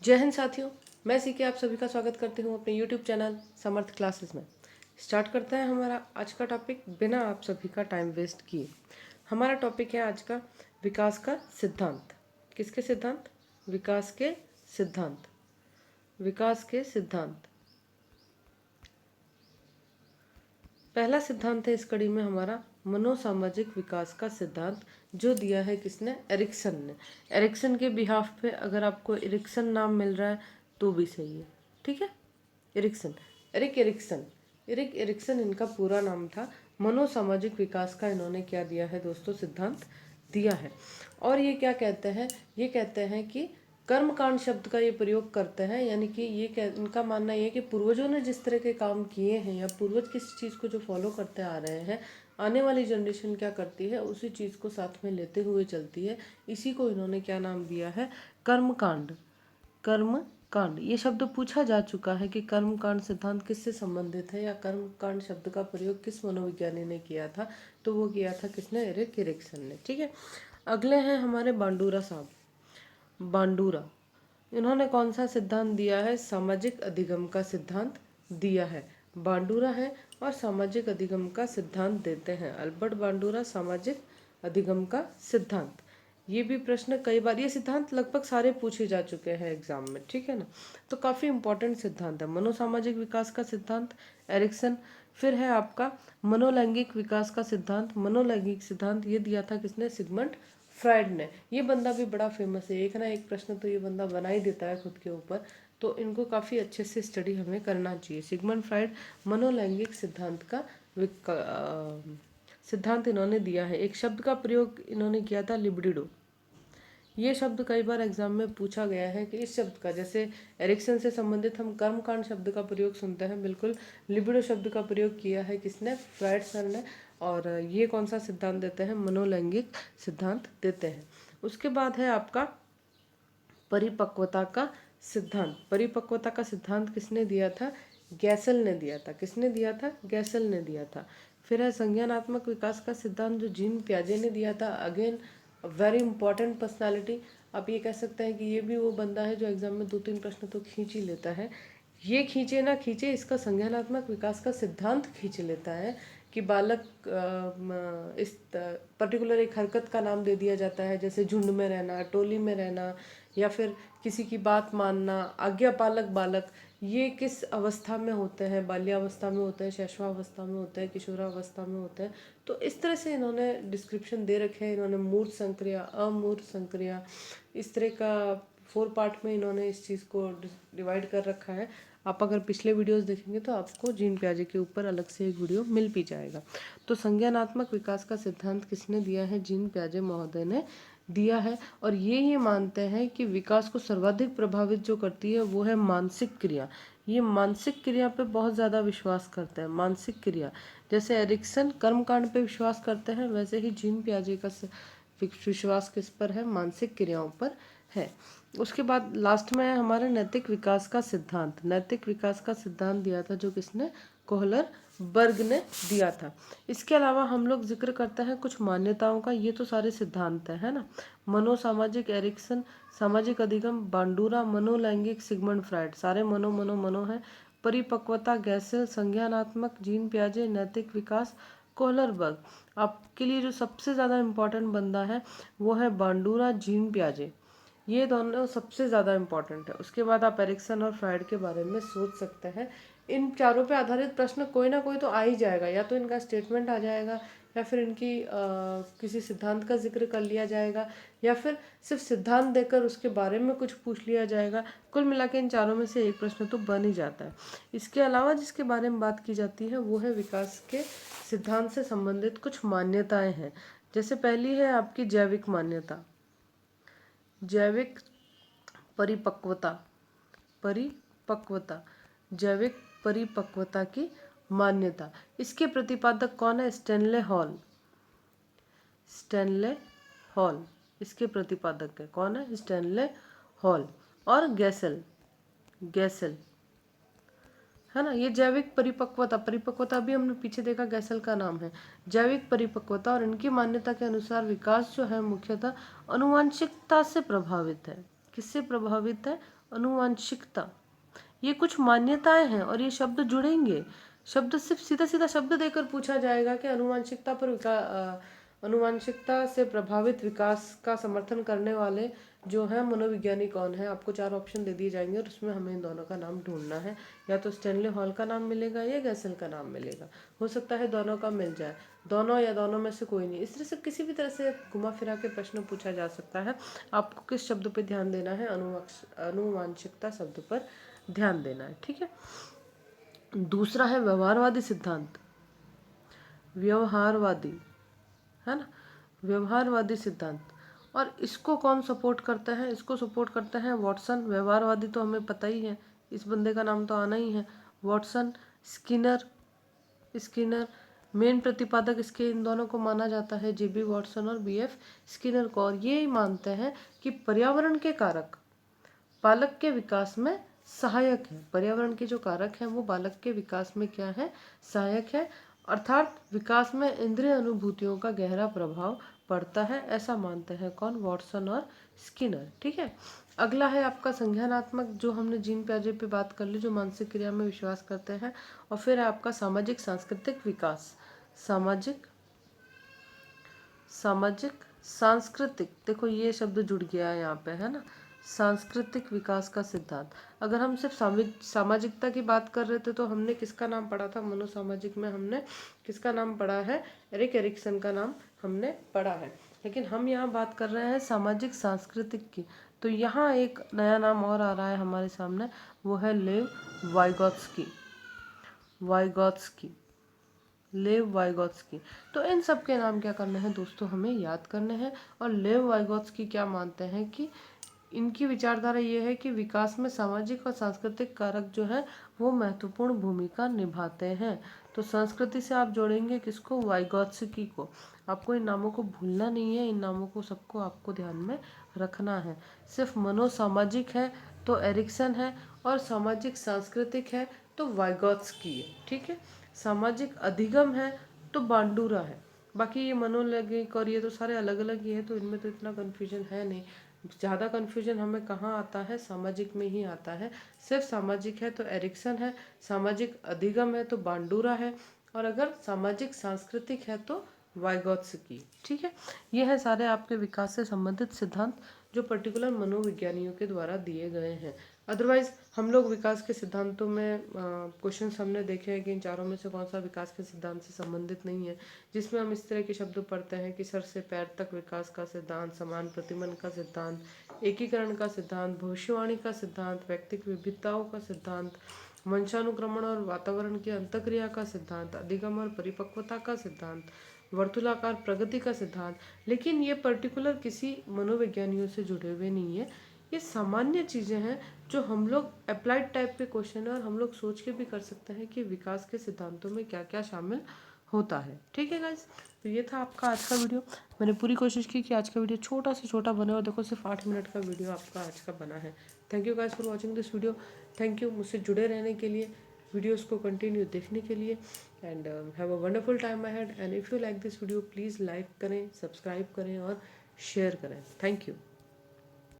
जय हिंद साथियों, मैं सीके आप सभी का स्वागत करती हूँ अपने YouTube चैनल समर्थ क्लासेस में। स्टार्ट करते हैं हमारा आज का टॉपिक बिना आप सभी का टाइम वेस्ट किए। हमारा टॉपिक है आज का विकास का सिद्धांत। किसके सिद्धांत? विकास के सिद्धांत। विकास के सिद्धांत। पहला सिद्धांत है इस कड़ी में हमारा मनोसामाजिक विकास का सिद्धांत, जो दिया है किसने? एरिक्सन ने। एरिक्सन के बिहाफ पे अगर आपको एरिक्सन नाम मिल रहा है तो भी सही है, ठीक है। एरिक्सन, एरिक एरिक्सन इनका पूरा नाम था। मनोसामाजिक विकास का इन्होंने क्या दिया है दोस्तों? सिद्धांत दिया है। और ये क्या कहते हैं? ये कहते हैं कि कर्मकांड शब्द का ये प्रयोग करते हैं, यानी कि इनका मानना ये है कि पूर्वजों ने जिस तरह के काम किए हैं या पूर्वज किस चीज़ को जो फॉलो करते आ रहे हैं, आने वाली जनरेशन क्या करती है उसी चीज़ को साथ में लेते हुए चलती है। इसी को इन्होंने क्या नाम दिया है? कर्मकांड। कर्मकांड ये शब्द पूछा जा चुका है कि कर्मकांड सिद्धांत किससे संबंधित है या कर्मकांड शब्द का प्रयोग किस मनोविज्ञानी ने किया था, तो वो किया था किसने? एरिक एरिक्सन ने, ठीक है। अगले हैं हमारे बांडूरा साहब। बांडूरा, इन्होंने कौन सा सिद्धांत दिया है? सामाजिक अधिगम का सिद्धांत दिया है। बांडूरा है और सामाजिक अधिगम का सिद्धांत देते हैं। अल्बर्ट बांडूरा, सामाजिक अधिगम का सिद्धांत। ये भी प्रश्न कई बार, ये सिद्धांत लगभग सारे पूछे जा चुके हैं एग्जाम में, ठीक है ना। तो काफ़ी इंपॉर्टेंट सिद्धांत है। मनोसामाजिक विकास का सिद्धांत एरिक्सन। फिर है आपका मनोलैंगिक विकास का सिद्धांत। मनोलैंगिक सिद्धांत ये दिया था किसने? सिगमंड फ्राइड ने। ये बंदा भी बड़ा फेमस है, एक ना एक प्रश्न तो ये बंदा बना ही देता है खुद के ऊपर, तो इनको काफ़ी अच्छे से स्टडी हमें करना चाहिए। सिगमंड फ्राइड मनोलैंगिक सिद्धांत का सिद्धांत इन्होंने दिया है। एक शब्द का प्रयोग इन्होंने किया था, लिबिडो। ये शब्द कई बार एग्जाम में पूछा गया है कि इस शब्द का, जैसे एरिक्सन से संबंधित हम कर्मकांड शब्द का प्रयोग सुनते हैं, बिल्कुल लिबिडो शब्द का प्रयोग किया है किसने? फ्राइड सर ने। और ये कौन सा सिद्धांत देते हैं? मनोलैंगिक सिद्धांत देते हैं। उसके बाद है आपका परिपक्वता का सिद्धांत। परिपक्वता का सिद्धांत किसने दिया था? गैसल ने दिया था। किसने दिया था? गैसल ने दिया था। फिर है संज्ञानात्मक विकास का सिद्धांत, जो जीन पियाजे ने दिया था। Again very important personality. आप ये कह सकते हैं कि ये भी वो बंदा है जो एग्जाम में 2-3 प्रश्न तो खींच ही लेता है। ये खींचे ना खींचे, इसका संज्ञानात्मक विकास का सिद्धांत खींच लेता है कि बालक इस पर्टिकुलर एक हरकत का नाम दे दिया जाता है, जैसे झुंड में रहना, टोली में रहना, या फिर किसी की बात मानना, आज्ञापालक बालक। ये किस अवस्था में होते हैं? बाल्यावस्था में होते हैं, शैशवावस्था में होते हैं, किशोरावस्था में होते हैं। तो इस तरह से इन्होंने डिस्क्रिप्शन दे रखे हैं। इन्होंने मूर्त संक्रिया, अमूर्त संक्रिया, इस तरह का 4 पार्ट में इन्होंने इस चीज़ को डिवाइड कर रखा है। आप अगर पिछले वीडियोस देखेंगे तो आपको जीन पियाजे के ऊपर अलग से एक वीडियो मिल भी जाएगा। तो संज्ञानात्मक विकास का सिद्धांत किसने दिया है? जीन पियाजे महोदय ने दिया है। और ये मानते हैं कि विकास को सर्वाधिक प्रभावित जो करती है वो है मानसिक क्रिया। ये मानसिक क्रिया पे बहुत ज़्यादा विश्वास करते हैं। मानसिक क्रिया, जैसे एरिक्सन कर्मकांड पे विश्वास करते हैं, वैसे ही जीन पियाजे का विश्वास किस पर है? मानसिक क्रियाओं पर है। उसके बाद लास्ट में है हमारे नैतिक विकास का सिद्धांत। नैतिक विकास का सिद्धांत दिया था जो किसने? कोहलर बर्ग ने दिया था। इसके अलावा हम लोग जिक्र करते हैं कुछ मान्यताओं का। ये तो सारे सिद्धांत है ना। मनोसामाजिक एरिक्सन, सामाजिक अधिगम बांडूरा, मनोलैंगिक सिगमंड फ्राइड, सारे मनो मनो मनो है। परिपक्वता गैसेल, संज्ञानात्मक जीन पियाजे, नैतिक विकास कोहलर बर्ग। आपके लिए जो सबसे ज़्यादा इम्पोर्टेंट बंदा है वो है बांडूरा, जीन पियाजे। ये दोनों सबसे ज़्यादा इम्पॉर्टेंट है। उसके बाद आप एरिक्सन और फ्राइड के बारे में सोच सकते हैं। इन चारों पे आधारित प्रश्न कोई ना कोई तो आ ही जाएगा, या तो इनका स्टेटमेंट आ जाएगा, या फिर इनकी किसी सिद्धांत का जिक्र कर लिया जाएगा, या फिर सिर्फ सिद्धांत देकर उसके बारे में कुछ पूछ लिया जाएगा। कुल मिला के इन चारों में से एक प्रश्न तो बन ही जाता है। इसके अलावा जिसके बारे में बात की जाती है वो है विकास के सिद्धांत से संबंधित कुछ मान्यताएं हैं। जैसे पहली है आपकी जैविक मान्यता। जैविक परिपक्वता, परिपक्वता, जैविक परिपक्वता की मान्यता। इसके प्रतिपादक कौन है? Stanley hall. स्टैनले हॉल इसके प्रतिपादक है। कौन है? Stanley hall. और गैसल, गैसल है ना। ये जैविक परिपक्वता, परिपक्वता भी हमने पीछे देखा, गैसल का नाम है। जैविक परिपक्वता, और इनकी मान्यता के अनुसार विकास जो है मुख्यतः अनुवांशिकता से प्रभावित है। किससे प्रभावित है? अनुवांशिकता, ये कुछ मान्यताएं हैं और ये शब्द जुड़ेंगे। शब्द सिर्फ सीधा सीधा शब्द देकर पूछा जाएगा कि अनुवांशिकता से प्रभावित विकास का समर्थन करने वाले जो है मनोविज्ञानी कौन है। आपको 4 ऑप्शन दे दिए जाएंगे और उसमें हमें इन दोनों का नाम ढूंढना है। या तो स्टैनले हॉल का नाम मिलेगा या गैसल का नाम मिलेगा, हो सकता है दोनों का मिल जाए, दोनों या दोनों में से कोई नहीं। इस तरह से किसी भी तरह से घुमा फिरा के प्रश्न पूछा जा सकता है। आपको किस शब्द पर ध्यान देना है? अनुवांशिकता शब्द पर ध्यान देना है। ठीक है। दूसरा है व्यवहारवादी सिद्धांत। व्यवहारवादी है ना, व्यवहारवादी सिद्धांत। और इसको कौन सपोर्ट करता है? इसको सपोर्ट करता है वॉटसन। व्यवहारवादी तो हमें पता ही है, इस बंदे का नाम तो आना ही है, वॉटसन। स्किनर मेन प्रतिपादक इसके इन दोनों को माना जाता है, जेबी वॉटसन और बीएफ स्किनर को। और ये मानते हैं कि पर्यावरण के कारक बालक के विकास में सहायक है। पर्यावरण के जो कारक हैं वो बालक के विकास में क्या है? सहायक है। अर्थात विकास में इंद्रिय अनुभूतियों का गहरा प्रभाव पड़ता है, ऐसा मानते हैं कौन? वॉटसन और स्किनर। ठीक है। अगला है आपका संज्ञानात्मक, जो हमने जीन पियाजे पे बात कर ली, जो मानसिक क्रिया में विश्वास करते हैं। और फिर है आपका सामाजिक सांस्कृतिक विकास। सामाजिक सांस्कृतिक, देखो ये शब्द जुड़ गया है यहाँ पे, है ना, सांस्कृतिक विकास का सिद्धांत। अगर हम सिर्फ सामाजिकता की बात कर रहे थे तो हमने किसका नाम पढ़ा था? मनोसामाजिक में हमने किसका नाम पढ़ा है? एरिक एरिक्सन का नाम हमने पढ़ा है। लेकिन हम यहाँ बात कर रहे हैं सामाजिक सांस्कृतिक की। तो यहाँ एक नया नाम और आ रहा है हमारे सामने, वो है लेव वाइगोत्स्की। तो इन सब के नाम क्या करने हैं दोस्तों? हमें याद करने हैं। और लेव वाइगोत्स्की क्या मानते हैं कि इनकी विचारधारा ये है कि विकास में सामाजिक और सांस्कृतिक कारक जो है वो महत्वपूर्ण भूमिका निभाते हैं। तो संस्कृति से आप जोड़ेंगे किसको? वाइगोत्स्की को। आपको इन नामों को भूलना नहीं है, इन नामों को सबको आपको ध्यान में रखना है। सिर्फ मनोसामाजिक है तो एरिक्सन है, और सामाजिक सांस्कृतिक है तो वाइगोत्स्की है। ठीक है। सामाजिक अधिगम है तो बांडुरा है। बाकी ये मनोलैंगिक और ये तो सारे अलग अलग ही है, तो इनमें तो इतना कन्फ्यूजन है नहीं। ज़्यादा कन्फ्यूजन हमें कहाँ आता है? सामाजिक में ही आता है। सिर्फ सामाजिक है तो एरिक्सन है, सामाजिक अधिगम है तो बांडुरा है, और अगर सामाजिक सांस्कृतिक है तो वाइगोत्स्की। ठीक है। ये है सारे आपके विकास से संबंधित सिद्धांत जो पर्टिकुलर मनोविज्ञानियों के द्वारा दिए गए हैं। अदरवाइज हम लोग विकास के सिद्धांतों में क्वेश्चंस हमने देखे हैं कि इन चारों में से कौन सा विकास के सिद्धांत से संबंधित नहीं है, जिसमें हम इस तरह के शब्द पढ़ते हैं कि सर से पैर तक विकास का सिद्धांत, समान प्रतिमन का सिद्धांत, एकीकरण का सिद्धांत, भविष्यवाणी का सिद्धांत, व्यक्तिगत विविधताओं का सिद्धांत, वंशानुक्रमण और वातावरण की अंतःक्रिया का सिद्धांत, अधिगम और परिपक्वता का सिद्धांत, वर्तुलाकार प्रगति का सिद्धांत। लेकिन ये पर्टिकुलर किसी मनोविज्ञानियों से जुड़े हुए नहीं है, ये सामान्य चीज़ें हैं जो हम लोग अप्लाइड टाइप के क्वेश्चन है और हम लोग सोच के भी कर सकते हैं कि विकास के सिद्धांतों में क्या क्या शामिल होता है। ठीक है गाइस, तो ये था आपका आज का वीडियो। मैंने पूरी कोशिश की कि आज का वीडियो छोटा से छोटा बने, और देखो सिर्फ 8 मिनट का वीडियो आपका आज का बना है। Thank you guys for watching this video. Thank you मुझसे जुड़े रहने के लिए, वीडियोज़ को कंटिन्यू देखने के लिए, and have a wonderful time ahead. And if you like this video please like करें, सब्सक्राइब करें और शेयर करें। Thank you.